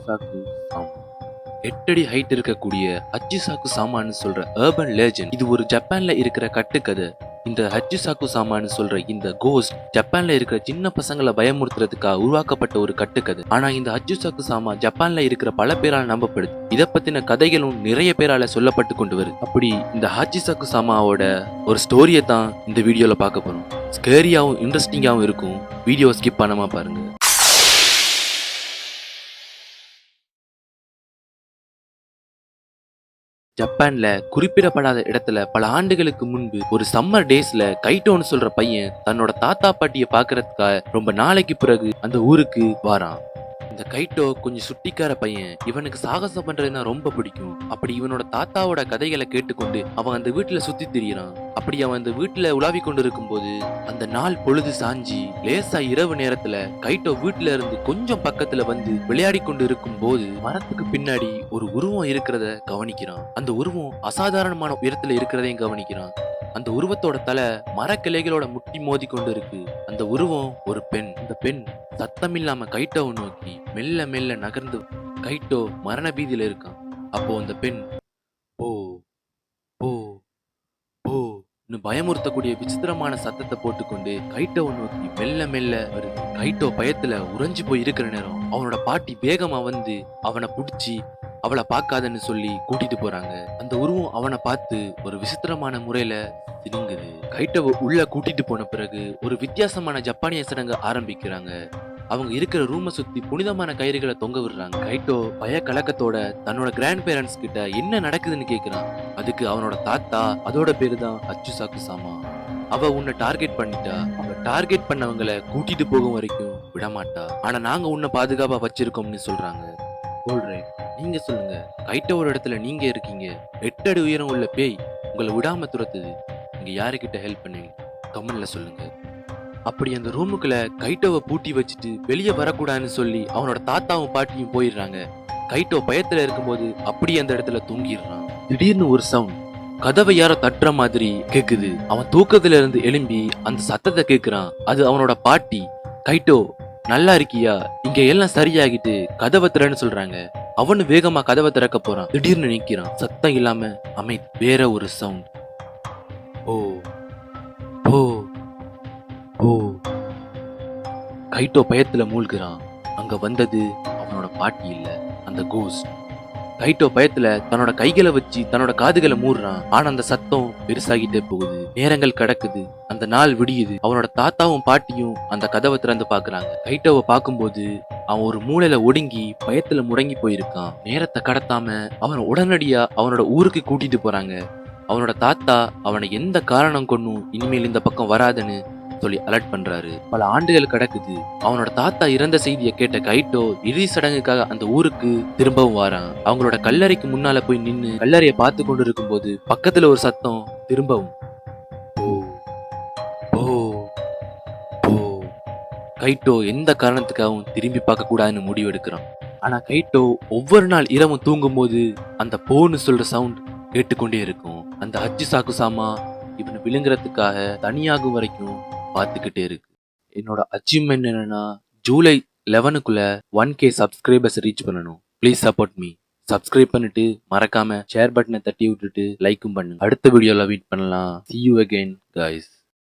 ஹச்சிசாக்கு சாமா. 8 அடி ஹைட் இருக்கக்கூடிய ஹச்சிசாக்கு சாமான்னு சொல்ற அர்பன் லேஜண்ட். இது ஒரு ஜப்பான்ல இருக்கிற கட்டுக்கதை. இந்த ஹச்சிசாக்கு சாமான்னு சொல்ற இந்த கோஸ்ட் ஜப்பான்ல இருக்கிற சின்ன பசங்களை பயமுறுத்துறதுக்காக உருவாக்கப்பட்ட ஒரு கட்டுக்கதை. ஆனா இந்த ஹச்சிசாக்கு சாமா ஜப்பான்ல இருக்கிற பல பேரால் நம்பப்படுது. இதை பத்தின கதைகளும் நிறைய பேரால சொல்லப்பட்டு கொண்டு வருது. அப்படி இந்த ஹச்சிசாக்கு சாமாவோட ஒரு ஸ்டோரியை தான் இந்த வீடியோல பார்க்க போறோம். ஸ்கேரியாவும் இன்ட்ரெஸ்டிங்காவும் இருக்கும். வீடியோ ஸ்கிப் பண்ணாம பாருங்க. ஜப்பான்ல குறிப்பிடப்படாத இடத்துல பல ஆண்டுகளுக்கு முன்பு ஒரு சம்மர் டேஸ்ல கைட்டோன்னு சொல்ற பையன் தன்னோட தாத்தா பாட்டிய பாக்குறதுக்காக ரொம்ப நாளைக்கு பிறகு அந்த ஊருக்கு வாரான். இந்த கைட்டோ கொஞ்சம் சுட்டிக்கார பையன். இவனுக்கு சாகசம் பண்றதுன்னா ரொம்ப பிடிக்கும். அப்படி இவனோட தாத்தாவோட கதைகளை கேட்டுக்கொண்டு அவன் அந்த வீட்டுல சுத்தி திரியறான். அப்படி அவன் அந்த வீட்டுல உலாவி கொண்டு இருக்கும் போது அந்த நாள் பொழுது சாஞ்சி லேசா இரவு நேரத்துல கைட்டோ வீட்டுல இருந்து கொஞ்சம் பக்கத்துல வந்து விளையாடி கொண்டு இருக்கும் போது மரத்துக்கு பின்னாடி ஒரு உருவம் இருக்கிறத கவனிக்கிறான். அந்த உருவம் அசாதாரணமான உயரத்துல இருக்கிறதையும் கவனிக்கிறான். அந்த உருவத்தோட தலை மரக்கிளைகளோட முட்டி மோதி கொண்டு இருக்கு. அந்த உருவம் ஒரு பெண். அந்த பெண் சத்தம் இல்லாம கைட்டோவை நோக்கி மெல்ல மெல்ல நகர்ந்து கைட்டோ மரண பீதியில இருக்கான். அப்போ அந்த பெண் போ போ போ பயமுறுத்தக்கூடிய விசித்திரமான சத்தத்தை போட்டுக்கொண்டு கைட்டோவை நோக்கி மெல்ல மெல்ல வருது. கைட்டோ பயத்துல உறைஞ்சு போய் இருக்கிற நேரம் அவனோட பாட்டி வேகமா வந்து அவனை புடிச்சு அவளை பார்க்காதன்னு சொல்லி கூட்டிட்டு போறாங்க. அந்த உருவம் அவனை பார்த்து ஒரு விசித்திரமான முறையில சினுங்குது. கைட்டோவை உள்ள கூட்டிட்டு போன பிறகு ஒரு வித்தியாசமான ஜப்பானிய சடங்கு ஆரம்பிக்கிறாங்க. அவங்க இருக்கிற ரூமை சுத்தி புனிதமான கயிறுகளை தொங்க விடுறாங்க. கைட்டோ பய கலக்கத்தோட தன்னோட கிராண்ட் பேரண்ட்ஸ் கிட்ட என்ன நடக்குதுன்னு கேக்குறான். அதுக்கு அவனோட தாத்தா, அதோட பேரு தான் ஹச்சிசாக்கு சாமா. அவ உன்னை டார்கெட் பண்ணிட்டா. அவ டார்கெட் பண்ணவங்களை கூட்டிட்டு போகும் வரைக்கும் விடமாட்டா. ஆனா நாங்க உன்னை பாதுகாப்பா வச்சிருக்கோம்னு சொல்றாங்க. சொல்றேன், நீங்க சொல்லுங்க, கைட்டோட இடத்துல நீங்க இருக்கீங்க. 8 அடி உயரம் உள்ள பேய் உங்களை விடாம துரத்துது. நீங்க யாருக்கிட்ட ஹெல்ப் பண்ணுவீங்க? கமெண்ட்ல சொல்லுங்க. அப்படி அந்த ரூமுக்குள்ள கைட்டோவை பூட்டி வச்சுட்டு வெளியே வரக்கூடாதுன்னு சொல்லி அவனோட தாத்தாவும் பாட்டியும் போயிடுறாங்க. கைட்டோ பயத்துல இருக்கும்போது அப்படி அந்த இடத்துல தூங்கிடுறான். திடீர்னு ஒரு சவுண்ட் கதவை யாரோ தட்டுற மாதிரி கேக்குது. அவன் தூக்கத்துல இருந்து எழும்பி அந்த சத்தத்தை கேக்குறான். அது அவனோட பாட்டி. கைட்டோ, நல்லா இருக்கியா? இங்க எல்லாம் சரியாகிட்டு கதவை திறன்னு சொல்றாங்க. அவனு வேகமா கதவை திறக்க போறான். திடீர்னு நிக்கிறான். சத்தம் இல்லாம அமைதி. வேற ஒரு சவுண்ட். ஓ ஓ ஓ. கைட்டோ பயத்துல மூழ்கிறான். அங்க வந்தது அவனோட பாட்டி இல்ல, அந்த கோஸ்ட். கைட்டோ பயத்துல தன்னோட கைகளை வச்சு தன்னோட காதுகளை மூடுறான். ஆனா அந்த சத்தம் பெருசாகிட்டே போகுது. நேரங்கள் கடக்குது. அந்த நாள் விடியுது. அவனோட தாத்தாவும் பாட்டியும் அந்த கதவை திறந்து பாக்குறாங்க. கைட்டோவை பார்க்கும்போது அவன் ஒரு மூலையில ஒடுங்கி பயத்துல முடங்கி போயிருக்கான். நேரத்தை கடத்தாம அவன் உடனடியா அவனோட ஊருக்கு கூட்டிட்டு போறாங்க. அவனோட தாத்தா அவனை எந்த காரணம் கொண்டும் இனிமேல் இந்த பக்கம் வராதுன்னு சொல்லி அலர்ட் பண்றாரு. பல ஆண்டுகள் கடக்குது. அவனோட தாத்தா இறந்த செய்தியை கேட்ட கைட்டோ இறுதி சடங்குக்காக அந்த ஊருக்கு திரும்பவும் வாரான். அவங்களோட கல்லறைக்கு முன்னால போய் நின்னு கல்லறையை பார்த்து கொண்டு இருக்கும் போது பக்கத்துல ஒரு சத்தம் திரும்பவும் ஓ ஓ ஓ. கைட்டோ எந்த காரணத்துக்காகவும் திரும்பி பார்க்க கூடாதுன்னு முடிவு எடுக்கிறான். ஆனா கைட்டோ ஒவ்வொரு நாள் இரவும் தூங்கும் போது அந்த போன்னு சொல்ற சவுண்ட் கேட்டுக்கொண்டே இருக்கும். அந்த ஹச்சிசாக்கு சாமா இவனை விழுங்குறதுக்காக தனியாகும் வரைக்கும் பார்த்துக்கிட்டே இருக்கு. என்னோட அச்சீவ்மெண்ட் என்னன்னா ஜூலை 11க்குள்ள 1K சப்ஸ்கிரைபர்ஸ் ரீச் பண்ணணும். Please support me. சப்ஸ்கிரைப் பண்ணிட்டு மறக்காம ஷேர் பட்டனை தட்டி விட்டுட்டு லைக்கும் பண்ணுங்க. அடுத்த வீடியோல மீட் பண்ணலாம். See you again guys.